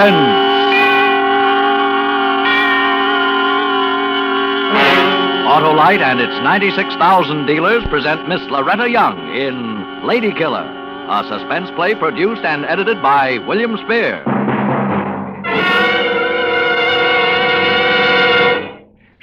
Suspense. Autolite and its 96,000 dealers present Miss Loretta Young in Lady Killer, a suspense play produced and edited by William Spear.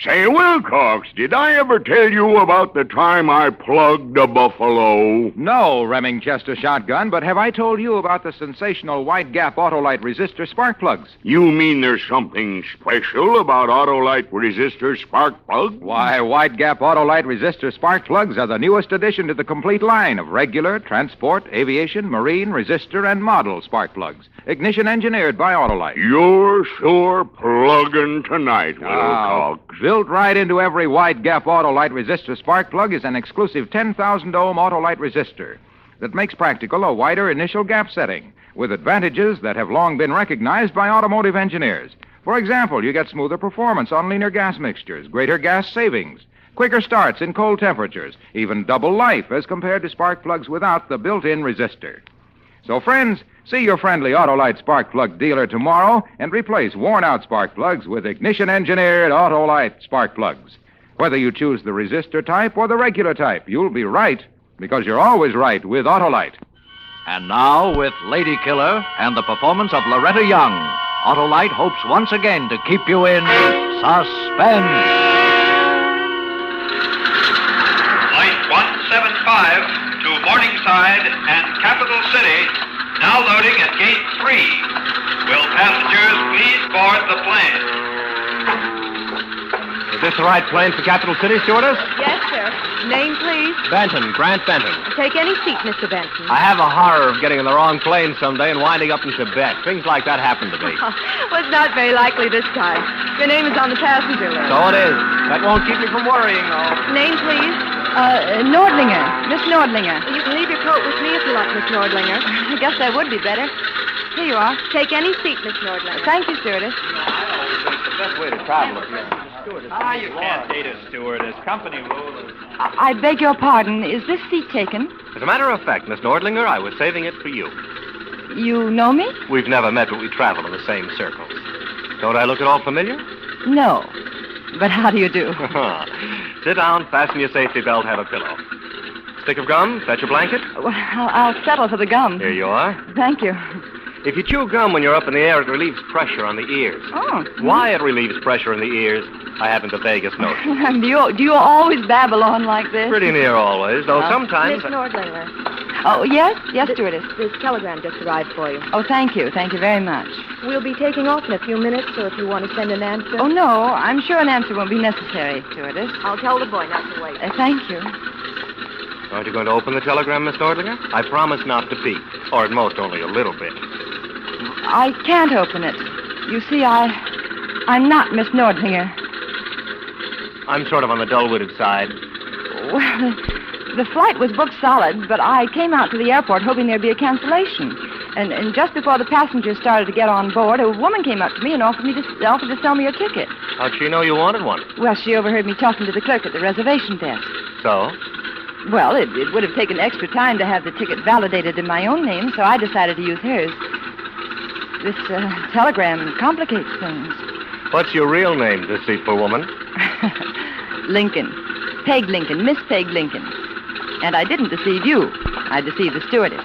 Say, Wilcox, did I ever tell you about the time I plugged a buffalo? No, Remingchester shotgun, but have I told you about the sensational White Gap Autolite resistor spark plugs? You mean there's something special about Autolite resistor spark plugs? Why, White Gap Autolite resistor spark plugs are the newest addition to the complete line of regular, transport, aviation, marine, resistor, and model spark plugs. Ignition engineered by Autolite. You're sure plugging tonight, Wilcox. Built right into every White Gap Autolite resistor spark plug is an exclusive 10,000 ohm Autolite resistor that makes practical a wider initial gap setting with advantages that have long been recognized by automotive engineers. For example, you get smoother performance on leaner gas mixtures, greater gas savings, quicker starts in cold temperatures, even double life as compared to spark plugs without the built-in resistor. So, friends, see your friendly Autolite spark plug dealer tomorrow and replace worn-out spark plugs with ignition-engineered Autolite spark plugs. Whether you choose the resistor type or the regular type, you'll be right, because you're always right with Autolite. And now, with Lady Killer and the performance of Loretta Young, Autolite hopes once again to keep you in suspense. Flight 175 to Morningside and Capital City, now loading at Gate 3. Will passengers please board the plane? Is this the right plane for Capital City, stewardess? Yes, sir. Name, please. Benton, Grant Benton. Take any seat, Mr. Benson. I have a horror of getting in the wrong plane someday and winding up in Tibet. Things like that happen to me. Well, it's not very likely this time. Your name is on the passenger list. So it is. That won't keep me from worrying, though. Name, please. Nordlinger. Miss Nordlinger. You can leave your coat with me if you like, Miss Nordlinger. I guess that would be better. Here you are. Take any seat, Miss Nordlinger. Thank you, stewardess. It's the best way to travel. You can't date a stewardess. Company rule is... I beg your pardon. Is this seat taken? As a matter of fact, Miss Nordlinger, I was saving it for you. You know me? We've never met, but we travel in the same circles. Don't I look at all familiar? No. But how do you do? Sit down, fasten your safety belt, have a pillow. Stick of gum, fetch a blanket. Well, I'll settle for the gum. Here you are. Thank you. If you chew gum when you're up in the air, it relieves pressure on the ears. Oh. Why it relieves pressure in the ears, I haven't the vaguest notion. Do you always babble on like this? Pretty near always, though sometimes... Miss Nordlinger. Oh, yes? Yes, stewardess. This telegram just arrived for you. Oh, thank you. Thank you very much. We'll be taking off in a few minutes, so if you want to send an answer... Oh, no. I'm sure an answer won't be necessary, stewardess. I'll tell the boy not to wait. Thank you. Aren't you going to open the telegram, Miss Nordlinger? I promise not to peek, or at most only a little bit. I can't open it. You see, I'm not Miss Nordlinger. I'm sort of on the dull-witted side. Well, the flight was booked solid, but I came out to the airport hoping there'd be a cancellation. And just before the passengers started to get on board, a woman came up to me and offered to sell me a ticket. How'd she know you wanted one? Well, she overheard me talking to the clerk at the reservation desk. So? Well, it would have taken extra time to have the ticket validated in my own name, so I decided to use hers. This telegram complicates things. What's your real name, deceitful woman? Lincoln. Peg Lincoln. Miss Peg Lincoln. And I didn't deceive you. I deceived the stewardess.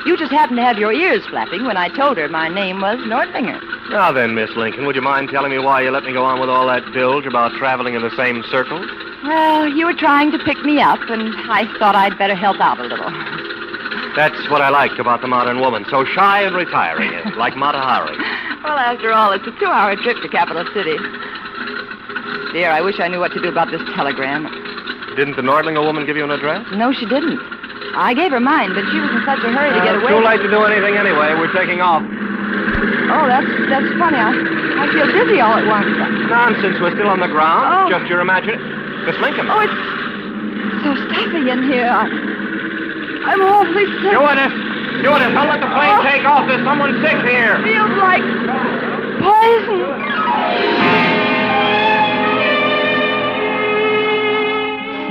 You just happened to have your ears flapping when I told her my name was Nordlinger. Now then, Miss Lincoln, would you mind telling me why you let me go on with all that bilge about traveling in the same circles? Well, you were trying to pick me up, and I thought I'd better help out a little. That's what I liked about the modern woman. So shy and retiring, like Mata Hari. Well, after all, it's a 2-hour trip to Capital City. Dear, I wish I knew what to do about this telegram. Didn't the Nordlinger woman give you an address? No, she didn't. I gave her mine, but she was in such a hurry to get away. Too late to do anything anyway. We're taking off. Oh, that's funny. I feel dizzy all at once. Nonsense. We're still on the ground. Oh. Just your imagination. Miss Lincoln. Oh, it's so stuffy in here. I'm awfully sick. Stewardess, don't let the plane take off. There's someone sick here. Feels like poison.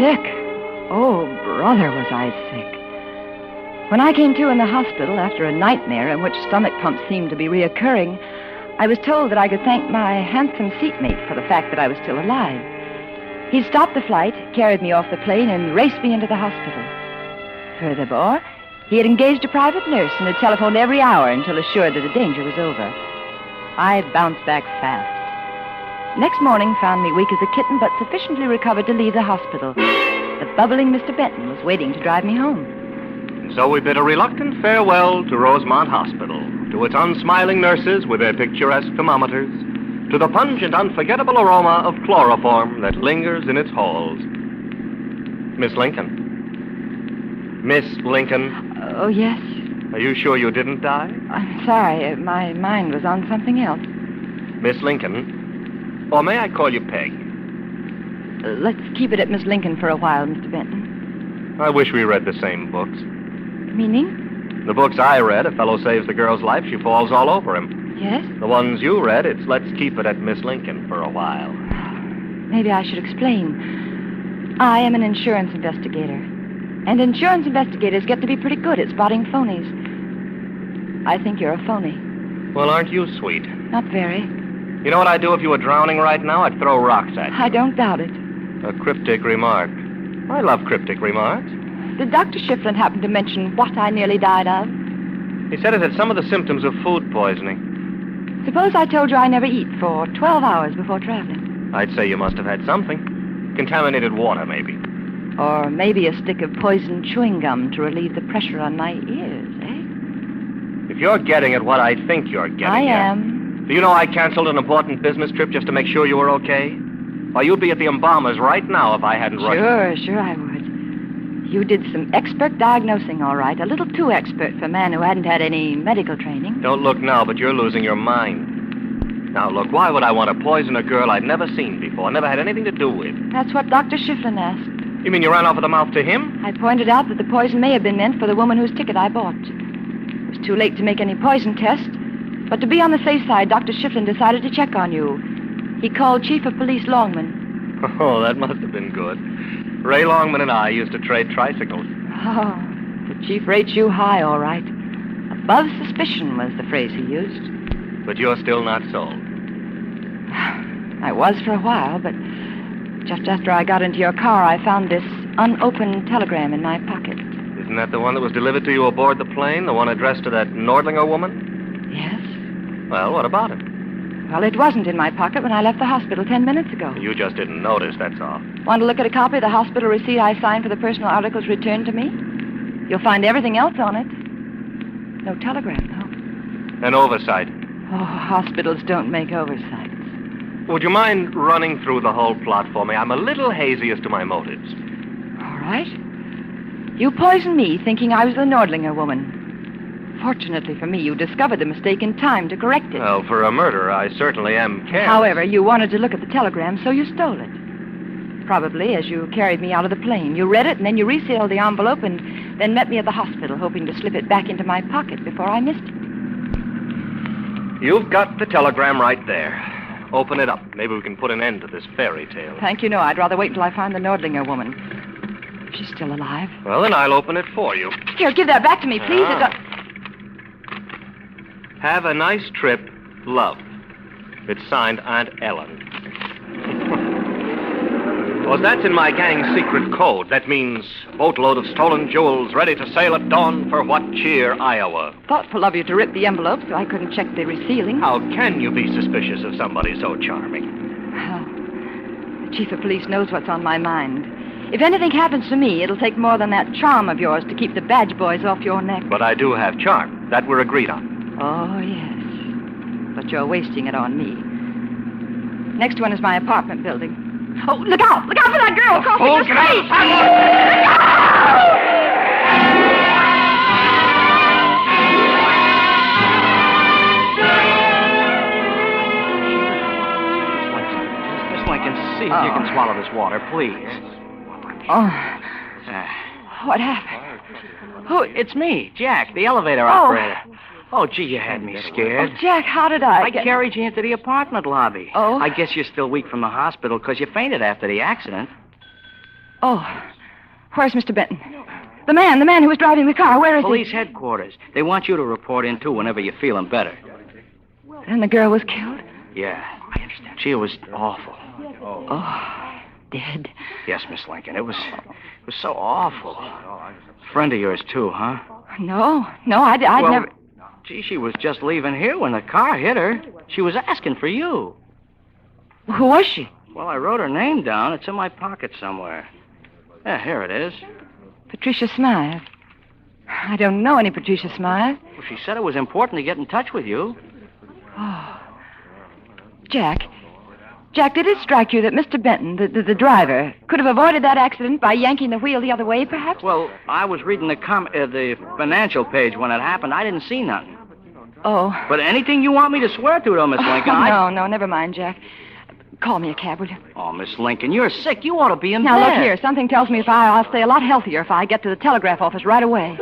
Sick? Oh, brother, was I sick. When I came to in the hospital after a nightmare in which stomach pumps seemed to be reoccurring, I was told that I could thank my handsome seatmate for the fact that I was still alive. He stopped the flight, carried me off the plane, and raced me into the hospital. Furthermore, he had engaged a private nurse and had telephoned every hour until assured that the danger was over. I bounced back fast. Next morning found me weak as a kitten, but sufficiently recovered to leave the hospital. The bubbling Mr. Benton was waiting to drive me home. So we bid a reluctant farewell to Rosemont Hospital, to its unsmiling nurses with their picturesque thermometers, to the pungent, unforgettable aroma of chloroform that lingers in its halls. Miss Lincoln. Miss Lincoln. Oh, yes. Are you sure you didn't die? I'm sorry. My mind was on something else. Miss Lincoln. Or may I call you Peg? Let's keep it at Miss Lincoln for a while, Mr. Benton. I wish we read the same books. Meaning? The books I read, a fellow saves the girl's life, she falls all over him. Yes? The ones you read, it's let's keep it at Miss Lincoln for a while. Maybe I should explain. I am an insurance investigator. And insurance investigators get to be pretty good at spotting phonies. I think you're a phony. Well, aren't you sweet? Not very. You know what I'd do if you were drowning right now? I'd throw rocks at you. I don't doubt it. A cryptic remark. I love cryptic remarks. Did Dr. Shiflin happen to mention what I nearly died of? He said it had some of the symptoms of food poisoning. Suppose I told you I never eat for 12 hours before traveling. I'd say you must have had something. Contaminated water, maybe. Or maybe a stick of poisoned chewing gum to relieve the pressure on my ears, eh? If you're getting at what I think you're getting I at... am. Do you know I canceled an important business trip just to make sure you were okay? Why, you'd be at the embalmers right now if I hadn't rushed. Sure, I would. You did some expert diagnosing, all right. A little too expert for a man who hadn't had any medical training. Don't look now, but you're losing your mind. Now, look, why would I want to poison a girl I'd never seen before, never had anything to do with? That's what Dr. Shiflin asked. You mean you ran off of the mouth to him? I pointed out that the poison may have been meant for the woman whose ticket I bought. It was too late to make any poison test, but to be on the safe side, Dr. Shiflin decided to check on you. He called Chief of Police Longman. Oh, that must have been good. Ray Longman and I used to trade tricycles. Oh, the chief rates you high, all right. Above suspicion was the phrase he used. But you're still not sold. I was for a while, but just after I got into your car, I found this unopened telegram in my pocket. Isn't that the one that was delivered to you aboard the plane? The one addressed to that Nordlinger woman? Yes. Well, what about it? Well, it wasn't in my pocket when I left the hospital 10 minutes ago. You just didn't notice, that's all. Want to look at a copy of the hospital receipt I signed for the personal articles returned to me? You'll find everything else on it. No telegram, though. An oversight. Oh, hospitals don't make oversights. Would you mind running through the whole plot for me? I'm a little hazy as to my motives. All right. You poisoned me thinking I was the Nordlinger woman. Fortunately for me, you discovered the mistake in time to correct it. Well, for a murderer, I certainly am careless. However, you wanted to look at the telegram, so you stole it. Probably as you carried me out of the plane. You read it, and then you resealed the envelope, and then met me at the hospital, hoping to slip it back into my pocket before I missed it. You've got the telegram right there. Open it up. Maybe we can put an end to this fairy tale. Thank you, no. I'd rather wait until I find the Nordlinger woman. If she's still alive. Well, then I'll open it for you. Here, give that back to me, please. Have a nice trip, love. It's signed Aunt Ellen. Well, that's in my gang's secret code. That means boatload of stolen jewels ready to sail at dawn for what cheer, Iowa. Thoughtful of you to rip the envelope so I couldn't check the resealing. How can you be suspicious of somebody so charming? Well, the chief of police knows what's on my mind. If anything happens to me, it'll take more than that charm of yours to keep the badge boys off your neck. But I do have charm. That we're agreed on. Oh, yes. But you're wasting it on me. Next one is my apartment building. Oh, look out! Look out for that girl crossing the street! Look out! Miss Lincoln, see if you can swallow this water, please. Oh. What happened? Oh, it's me, Jack, the elevator operator. Oh, gee, you had me scared. Oh, Jack, how did I I carried you into the apartment lobby. Oh? I guess you're still weak from the hospital because you fainted after the accident. Oh. Where's Mr. Benton? The man who was driving the car. Where is Police he? headquarters. They want you to report in, too, whenever you're feeling better. And the girl was killed? Yeah, I understand. Gee, it was awful. Oh, dead. Yes, Miss Lincoln. It was so awful. Friend of yours, too, huh? No, I'd well, never... Gee, she was just leaving here when the car hit her. She was asking for you. Who was she? Well, I wrote her name down. It's in my pocket somewhere. Yeah, here it is. Patricia Smythe. I don't know any Patricia Smythe. Well, she said it was important to get in touch with you. Oh. Jack, did it strike you that Mr. Benton, the driver, could have avoided that accident by yanking the wheel the other way, perhaps? Well, I was reading the financial page when it happened. I didn't see nothing. Oh. But anything you want me to swear to, though, Miss Lincoln, No, never mind, Jack. Call me a cab, will you? Oh, Miss Lincoln, you're sick. You ought to be in Now, bed. look here. Something tells me I'll stay a lot healthier if I get to the telegraph office right away.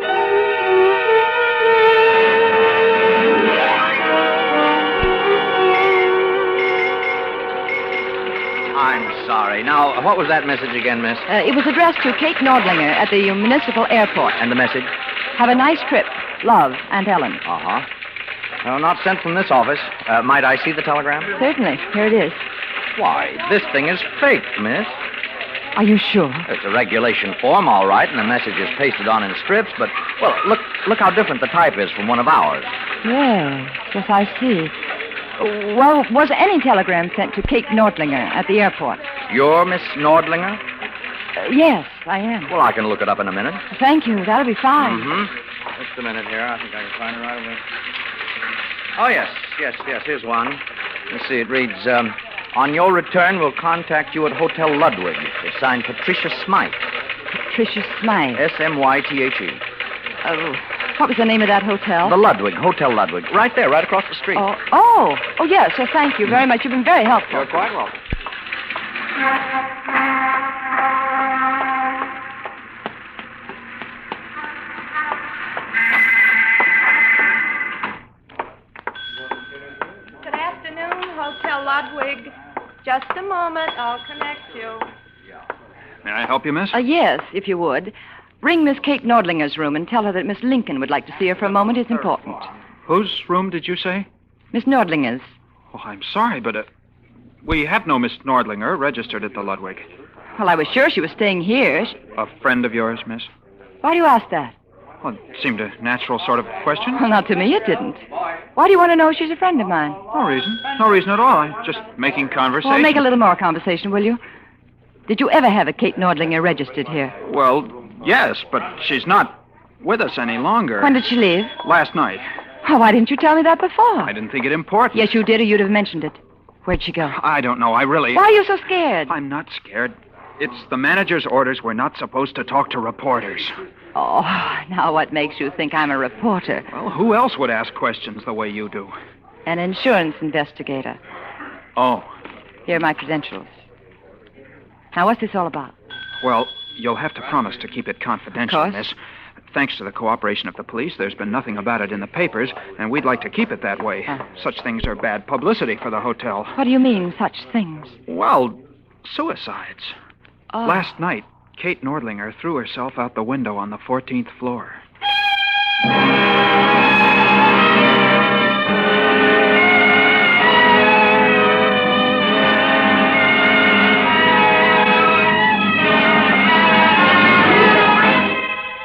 I'm sorry. Now, what was that message again, miss? It was addressed to Kate Nordlinger at the municipal airport. And the message? Have a nice trip. Love, Aunt Ellen. Uh-huh. No, not sent from this office. Might I see the telegram? Certainly. Here it is. Why, this thing is fake, miss. Are you sure? It's a regulation form, all right, and the message is pasted on in strips, but, well, look how different the type is from one of ours. Yes, I see. Well, was any telegram sent to Kate Nordlinger at the airport? You're Miss Nordlinger? Yes, I am. Well, I can look it up in a minute. Thank you. That'll be fine. Mm-hmm. Just a minute here. I think I can find it right away. Oh, yes. Here's one. Let's see. It reads, on your return, we'll contact you at Hotel Ludwig. It's signed Patricia Smythe. Patricia Smythe. S-M-Y-T-H-E. What was the name of that hotel? The Ludwig, Hotel Ludwig. Right there, right across the street. Oh, yes. Well, thank you very much. You've been very helpful. You're quite welcome. Good afternoon, Hotel Ludwig. Just a moment. I'll connect you. May I help you, miss? Yes, if you would. Ring Miss Kate Nordlinger's room and tell her that Miss Lincoln would like to see her for a moment. It's important. Whose room did you say? Miss Nordlinger's. Oh, I'm sorry, but we have no Miss Nordlinger registered at the Ludwig. Well, I was sure she was staying here. A friend of yours, miss? Why do you ask that? Well, it seemed a natural sort of question. Well, not to me, it didn't. Why do you want to know she's a friend of mine? No reason. No reason at all. I'm just making conversation. Well, make a little more conversation, will you? Did you ever have a Kate Nordlinger registered here? Well, yes, but she's not with us any longer. When did she leave? Last night. Oh, why didn't you tell me that before? I didn't think it important. Yes, you did, or you'd have mentioned it. Where'd she go? I don't know. Why are you so scared? I'm not scared. It's the manager's orders. We're not supposed to talk to reporters. Oh, now what makes you think I'm a reporter? Well, who else would ask questions the way you do? An insurance investigator. Oh. Here are my credentials. Now, what's this all about? Well, you'll have to promise to keep it confidential, Of course. miss. Thanks to the cooperation of the police, there's been nothing about it in the papers, and we'd like to keep it that way. Such things are bad publicity for the hotel. What do you mean, such things? Well, suicides. Oh. Last night, Kate Nordlinger threw herself out the window on the 14th floor.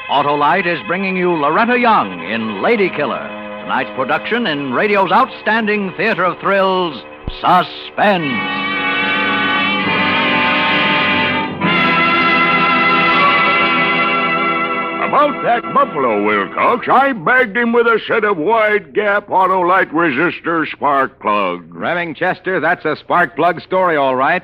Autolite is bringing you Loretta Young in Lady Killer. Tonight's production in radio's outstanding theater of thrills, Suspense. About that buffalo, Wilcox, I bagged him with a set of wide-gap Autolite resistor spark plugs. Remming Chester, that's a spark plug story, all right.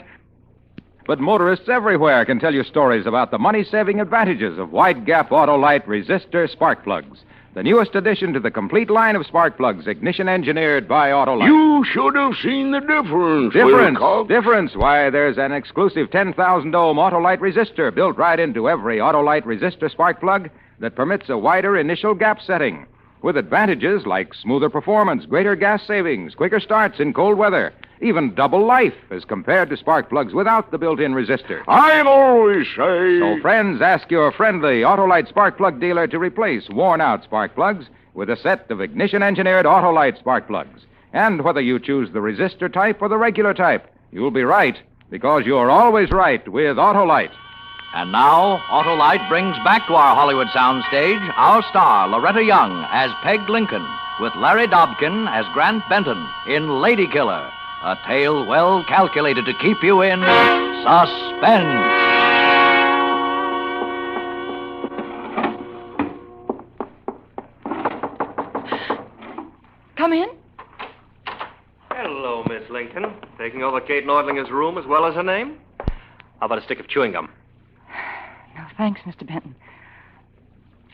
But motorists everywhere can tell you stories about the money-saving advantages of wide-gap Autolite resistor spark plugs. The newest addition to the complete line of spark plugs, ignition-engineered by Autolite. You should have seen the difference, Wilcox. Difference? Why, there's an exclusive 10,000 ohm Autolite resistor built right into every Autolite resistor spark plug that permits a wider initial gap setting, with advantages like smoother performance, greater gas savings, quicker starts in cold weather, even double life as compared to spark plugs without the built-in resistor. I always say... So, friends, ask your friendly Autolite spark plug dealer to replace worn-out spark plugs with a set of ignition-engineered Autolite spark plugs. And whether you choose the resistor type or the regular type, you'll be right, because you're always right with Autolite. And now, Autolite brings back to our Hollywood soundstage our star, Loretta Young, as Peg Lincoln, with Larry Dobkin as Grant Benton in Lady Killer, a tale well calculated to keep you in suspense. Come in. Hello, Miss Lincoln. Taking over Kate Nordlinger's room as well as her name? How about a stick of chewing gum? No, thanks, Mr. Benton.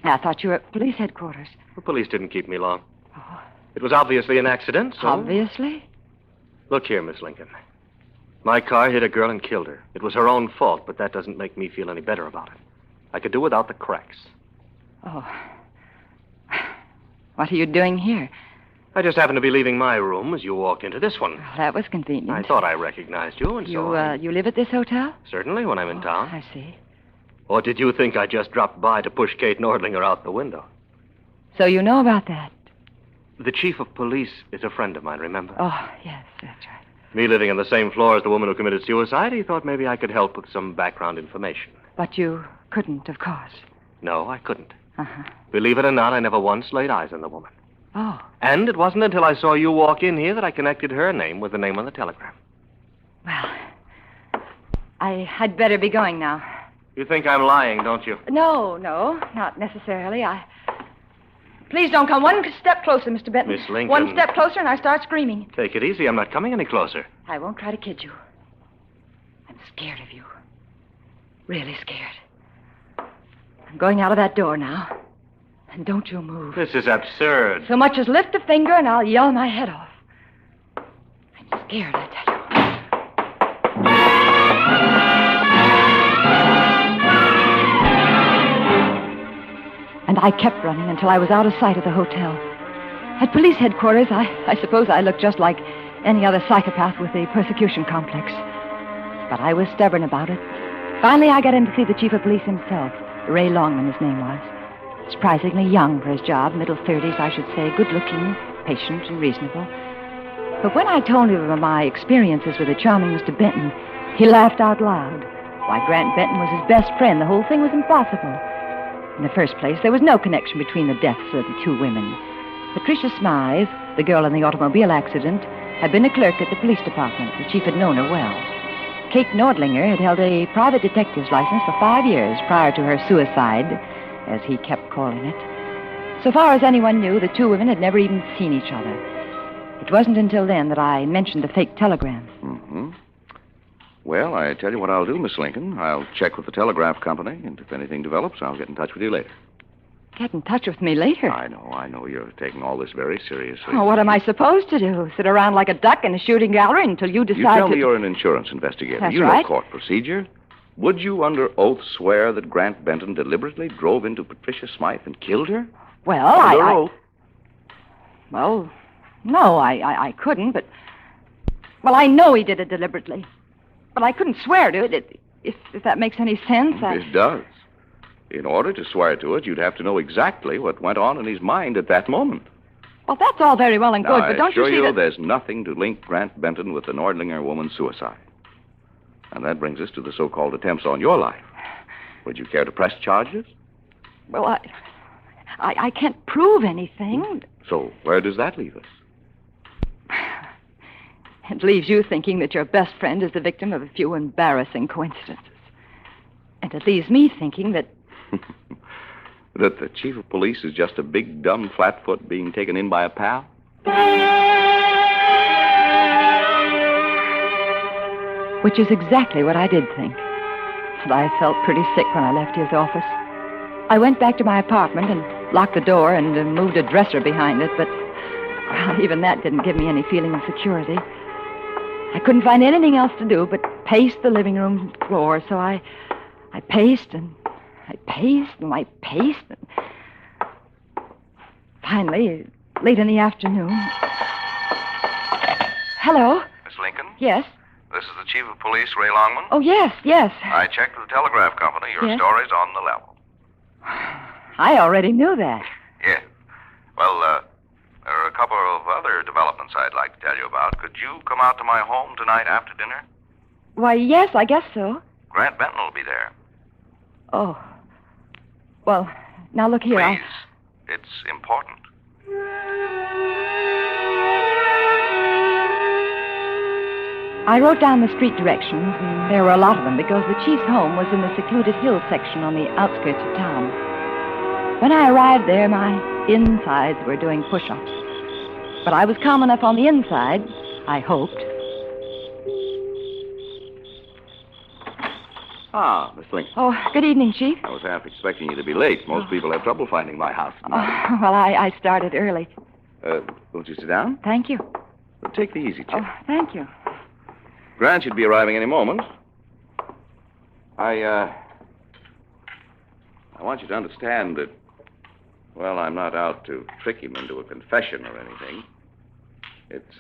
I thought you were at police headquarters. The police didn't keep me long. Oh. It was obviously an accident, so... Obviously? Look here, Miss Lincoln. My car hit a girl and killed her. It was her own fault, but that doesn't make me feel any better about it. I could do without the cracks. Oh. What are you doing here? I just happened to be leaving my room as you walked into this one. Well, that was convenient. I thought I recognized you, and so... You live at this hotel? Certainly, when I'm in town. I see. Or did you think I just dropped by to push Kate Nordlinger out the window? So you know about that? The chief of police is a friend of mine, remember? Oh, yes, that's right. Me living on the same floor as the woman who committed suicide, he thought maybe I could help with some background information. But you couldn't, of course. No, I couldn't. Uh-huh. Believe it or not, I never once laid eyes on the woman. Oh. And it wasn't until I saw you walk in here that I connected her name with the name on the telegram. Well, I'd better be going now. You think I'm lying, don't you? No, not necessarily. Please don't come one step closer, Mr. Benton. Miss Lincoln. One step closer and I start screaming. Take it easy. I'm not coming any closer. I won't try to kid you. I'm scared of you. Really scared. I'm going out of that door now. And don't you move. This is absurd. So much as lift a finger and I'll yell my head off. I'm scared, I tell you. And I kept running until I was out of sight of the hotel. At police headquarters, I suppose I looked just like any other psychopath with a persecution complex. But I was stubborn about it. Finally, I got in to see the chief of police himself. Ray Longman, his name was. Surprisingly young for his job, middle 30s, I should say, good-looking, patient, and reasonable. But when I told him of my experiences with the charming Mr. Benton, he laughed out loud. Why, Grant Benton was his best friend. The whole thing was impossible. In the first place, there was no connection between the deaths of the two women. Patricia Smythe, the girl in the automobile accident, had been a clerk at the police department. The chief had known her well. Kate Nordlinger had held a private detective's license for 5 years prior to her suicide, as he kept calling it. So far as anyone knew, the two women had never even seen each other. It wasn't until then that I mentioned the fake telegram. Mm-hmm. Well, I tell you what I'll do, Miss Lincoln. I'll check with the telegraph company, and if anything develops, I'll get in touch with you later. Get in touch with me later? I know. You're taking all this very seriously. Oh, what am I supposed to do? Sit around like a duck in a shooting gallery until you decide You tell to... me you're an insurance investigator. That's you right. know court procedure. Would you, under oath, swear that Grant Benton deliberately drove into Patricia Smythe and killed her? Well, Under I... oath. Well, no, I couldn't, but... Well, I know he did it deliberately. But I couldn't swear to it, if that makes any sense. It does. In order to swear to it, you'd have to know exactly what went on in his mind at that moment. Well, that's all very well and good, Now, but don't you I see assure you that... there's nothing to link Grant Benton with the Nordlinger woman's suicide. And that brings us to the so-called attempts on your life. Would you care to press charges? Well, I can't prove anything. So where does that leave us? It leaves you thinking that your best friend is the victim of a few embarrassing coincidences. And it leaves me thinking that... That the chief of police is just a big, dumb flatfoot being taken in by a pal? Which is exactly what I did think. And I felt pretty sick when I left his office. I went back to my apartment and locked the door and moved a dresser behind it, but well, even that didn't give me any feeling of security. I couldn't find anything else to do but pace the living room floor, so I paced and I paced and I paced. And finally, late in the afternoon... Hello? Miss Lincoln? Yes? This is the chief of police, Ray Longman. Oh, yes. I checked with the telegraph company. Your Yes? story's on the level. I already knew that. Yes. Well, There are a couple of other developments I'd like to tell you about. Could you come out to my home tonight after dinner? Why, yes, I guess so. Grant Benton will be there. Oh. Well, now look here. Please. It's important. I wrote down the street directions, and there were a lot of them because the chief's home was in the secluded hill section on the outskirts of town. When I arrived there, my insides were doing push-ups. But I was calm enough on the inside, I hoped. Ah, Miss Lincoln. Oh, good evening, Chief. I was half expecting you to be late. Most people have trouble finding my house tonight. Oh, well, I started early. Won't you sit down? Thank you. Well, take the easy chair. Oh, thank you. Grant should be arriving any moment. I want you to understand that, well, I'm not out to trick him into a confession or anything. It's,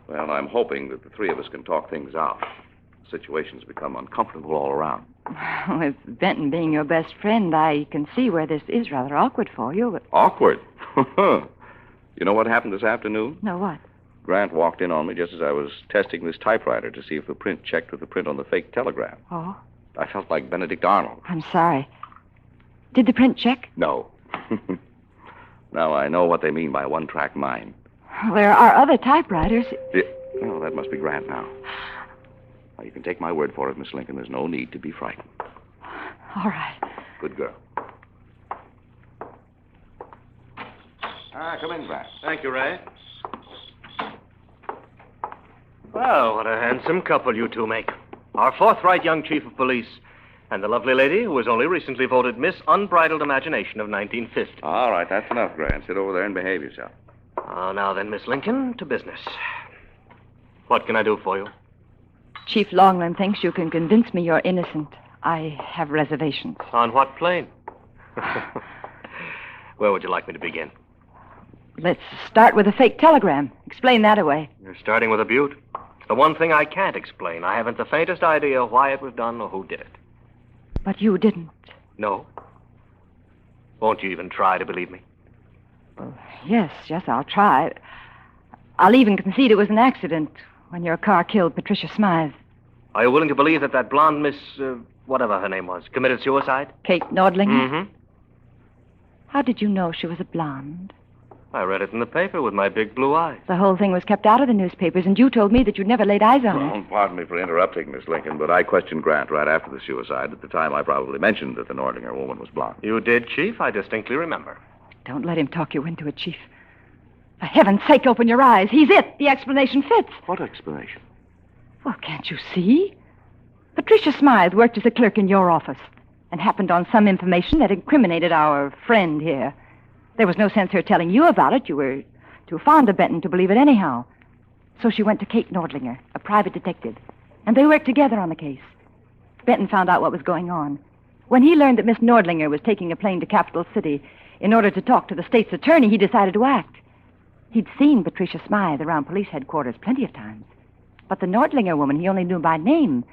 well, I'm hoping that the three of us can talk things out. The situation's become uncomfortable all around. With Benton being your best friend, I can see where this is rather awkward for you, but... Awkward? You know what happened this afternoon? No, what? Grant walked in on me just as I was testing this typewriter to see if the print checked with the print on the fake telegram. Oh? I felt like Benedict Arnold. I'm sorry. Did the print check? No. Now I know what they mean by one-track mind. Well, there are other typewriters. Well, that must be Grant now. Well, you can take my word for it, Miss Lincoln. There's no need to be frightened. All right. Good girl. Come in, Grant. Thank you, Ray. Well, what a handsome couple you two make. Our forthright young chief of police and the lovely lady who was only recently voted Miss Unbridled Imagination of 1950. All right, that's enough, Grant. Sit over there and behave yourself. Now then, Miss Lincoln, to business. What can I do for you? Chief Longland thinks you can convince me you're innocent. I have reservations. On what plane? Where would you like me to begin? Let's start with a fake telegram. Explain that away. You're starting with a butte. It's the one thing I can't explain. I haven't the faintest idea why it was done or who did it. But you didn't. No? Won't you even try to believe me? Well, yes, I'll try. I'll even concede it was an accident when your car killed Patricia Smythe. Are you willing to believe that that blonde Miss, whatever her name was, committed suicide? Kate Nordlinger? Mm-hmm. How did you know she was a blonde? I read it in the paper with my big blue eyes. The whole thing was kept out of the newspapers, and you told me that you'd never laid eyes on her. Well, pardon me for interrupting, Miss Lincoln, but I questioned Grant right after the suicide. At the time, I probably mentioned that the Nordlinger woman was blonde. You did, Chief. I distinctly remember. Don't let him talk you into it, Chief. For heaven's sake, open your eyes. He's it. The explanation fits. What explanation? Well, can't you see? Patricia Smythe worked as a clerk in your office and happened on some information that incriminated our friend here. There was no sense her telling you about it. You were too fond of Benton to believe it anyhow. So she went to Kate Nordlinger, a private detective, and they worked together on the case. Benton found out what was going on. When he learned that Miss Nordlinger was taking a plane to Capital City in order to talk to the state's attorney, he decided to act. He'd seen Patricia Smythe around police headquarters plenty of times. But the Nordlinger woman he only knew by name,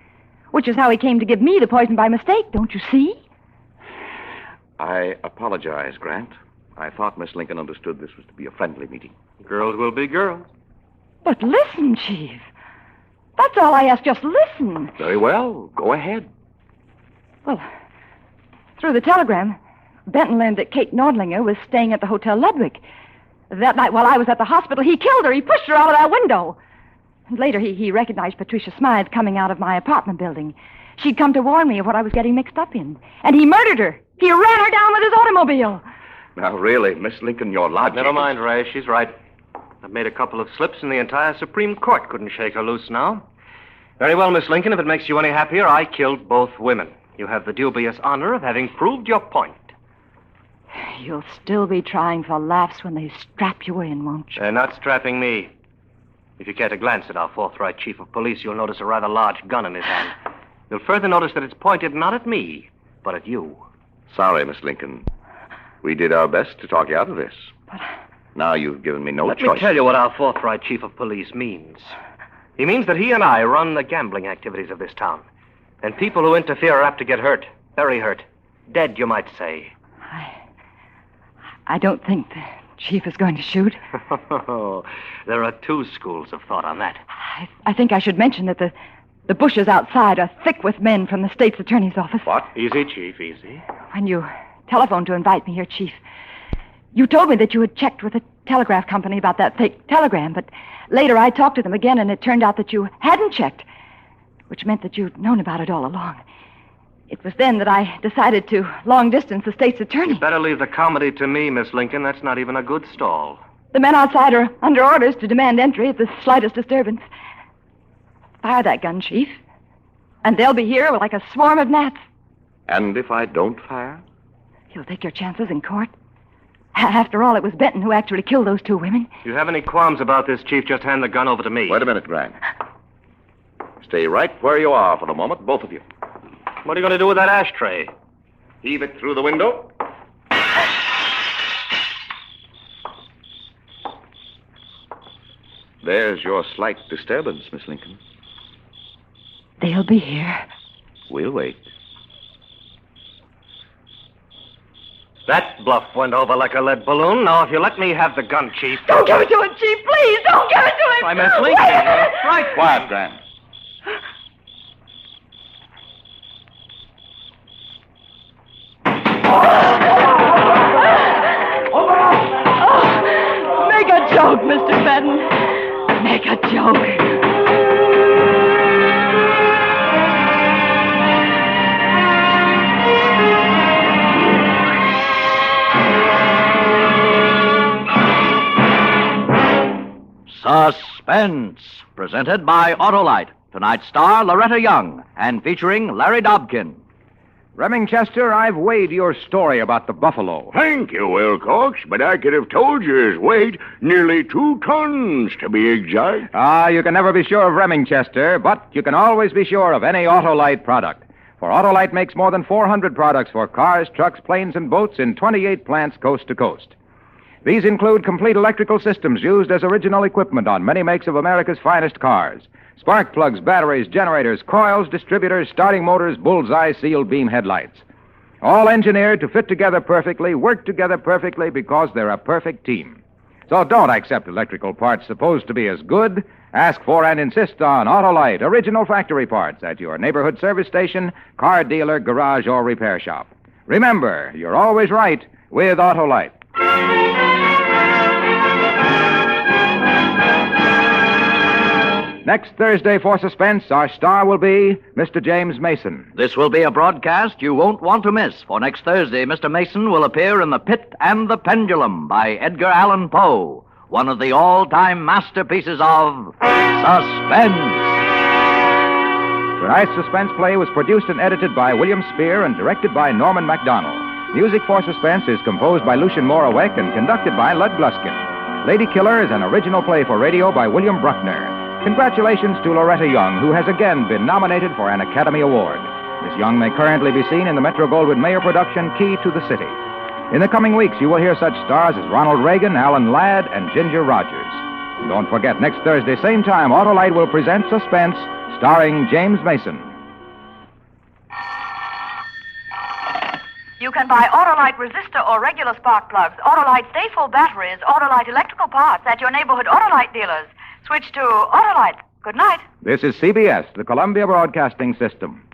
which is how he came to give me the poison by mistake, don't you see? I apologize, Grant. I thought Miss Lincoln understood this was to be a friendly meeting. Girls will be girls. But listen, Chief. That's all I ask. Just listen. Very well. Go ahead. Well, through the telegram, Benton learned that Kate Nordlinger was staying at the Hotel Ludwig. That night while I was at the hospital, he killed her. He pushed her out of that window. And later, he recognized Patricia Smythe coming out of my apartment building. She'd come to warn me of what I was getting mixed up in. And he murdered her. He ran her down with his automobile. Now, really, Miss Lincoln, your logic... Never mind, Ray. She's right. I've made a couple of slips, and the entire Supreme Court couldn't shake her loose now. Very well, Miss Lincoln, if it makes you any happier, I killed both women. You have the dubious honor of having proved your point. You'll still be trying for laughs when they strap you in, won't you? They're not strapping me. If you care to glance at our forthright chief of police, you'll notice a rather large gun in his hand. You'll further notice that it's pointed not at me, but at you. Sorry, Miss Lincoln. We did our best to talk you out of this. But... Now you've given me no choice. Let me tell you what our forthright chief of police means. He means that he and I run the gambling activities of this town. And people who interfere are apt to get hurt. Very hurt. Dead, you might say. I don't think Chief is going to shoot. There are two schools of thought on that. I think I should mention that the bushes outside are thick with men from the state's attorney's office. What? Easy, Chief, easy. When you telephoned to invite me here, Chief, you told me that you had checked with the telegraph company about that fake telegram, but later I talked to them again, and it turned out that you hadn't checked, which meant that you'd known about it all along. It was then that I decided to long-distance the state's attorney. You'd better leave the comedy to me, Miss Lincoln. That's not even a good stall. The men outside are under orders to demand entry at the slightest disturbance. Fire that gun, Chief, and they'll be here like a swarm of gnats. And if I don't fire? You'll take your chances in court. After all, it was Benton who actually killed those two women. If you have any qualms about this, Chief, just hand the gun over to me. Wait a minute, Grant. Stay right where you are for the moment, both of you. What are you going to do with that ashtray? Heave it through the window. There's your slight disturbance, Miss Lincoln. They'll be here. We'll wait. That bluff went over like a lead balloon. Now, if you let me have the gun, Chief. Don't give it to him, Chief, please! Don't give it to him! Why, Miss Lincoln, right. Quiet, Grant. Make a joke, Mr. Benton. Make a joke. Suspense, presented by Autolite. Tonight's star, Loretta Young, and featuring Larry Dobkin. Remingchester, I've weighed your story about the buffalo. Thank you, Wilcox, but I could have told you his weight, nearly 2 tons, to be exact. You can never be sure of Remingchester, but you can always be sure of any Autolite product. For Autolite makes more than 400 products for cars, trucks, planes, and boats in 28 plants coast to coast. These include complete electrical systems used as original equipment on many makes of America's finest cars. Spark plugs, batteries, generators, coils, distributors, starting motors, bullseye, sealed beam headlights. All engineered to fit together perfectly, work together perfectly because they're a perfect team. So don't accept electrical parts supposed to be as good. Ask for and insist on Autolite, original factory parts at your neighborhood service station, car dealer, garage, or repair shop. Remember, you're always right with Autolite. Next Thursday for Suspense, our star will be Mr. James Mason. This will be a broadcast you won't want to miss, for next Thursday, Mr. Mason will appear in The Pit and the Pendulum by Edgar Allan Poe, one of the all-time masterpieces of suspense. Tonight's suspense play was produced and edited by William Spear and directed by Norman MacDonald. Music for Suspense is composed by Lucien Moraweck and conducted by Lud Gluskin. Lady Killer is an original play for radio by William Bruckner. Congratulations to Loretta Young, who has again been nominated for an Academy Award. Miss Young may currently be seen in the Metro-Goldwyn-Mayer production Key to the City. In the coming weeks, you will hear such stars as Ronald Reagan, Alan Ladd, and Ginger Rogers. And don't forget, next Thursday, same time, Autolite will present Suspense, starring James Mason. You can buy Autolite resistor or regular spark plugs, Autolite stay-full batteries, Autolite electrical parts at your neighborhood Autolite dealers. Switch to Autolite. Good night. This is CBS, the Columbia Broadcasting System.